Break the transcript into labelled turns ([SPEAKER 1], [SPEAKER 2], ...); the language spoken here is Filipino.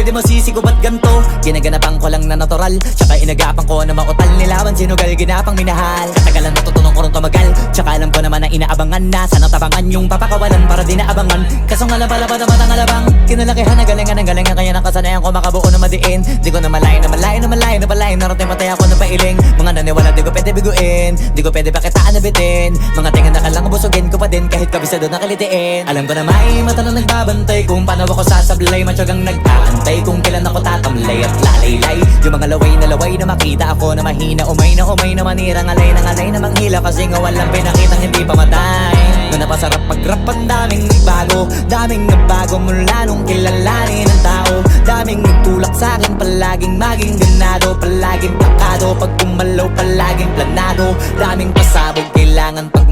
[SPEAKER 1] pwede masisi ko ba't ganto? Ginaganapan ko lang na natural, tsaka inagapan ko na mautal. Nilaban sinugal, ginapang minahal. Katagalan natutunan ko rin tumagal, tsaka alam ko naman na inaabangan na. Sana tabangan yung papakawalan para di naabangan. Kaso nga lang pala pa naman ang alabang kinalakihan na galingan ng galingan, kaya nakasanayan ko makabuo na madiin. Di ko na malayo na malayo na malayo na palayo. Narating matay ako na pailing. Mga naniwala di ko pwede biguin, di ko pwede pakitaan na bitin. Mga tingan na kalang busugin ko pa din kahit kabisado na kalitiin. Alam ko na may mata na nagbabantay kung paano ako sasablay. Matyagang nag-aantay kung kailan ako tatamlay at lalaylay. Yung mga laway na makita ako na mahina. Umay na manirang alay na manghila. Kasi nga walang pinakitang hindi pamatay. Na napasarap mag-rap, ang daming nagbago. Daming nagbago mula nung kilalanin ang tao. Daming nagtulak sa'kin, palaging maging ganado. Palaging plakado, pag kumalaw palaging planado. Daming pasabog, kailangan pag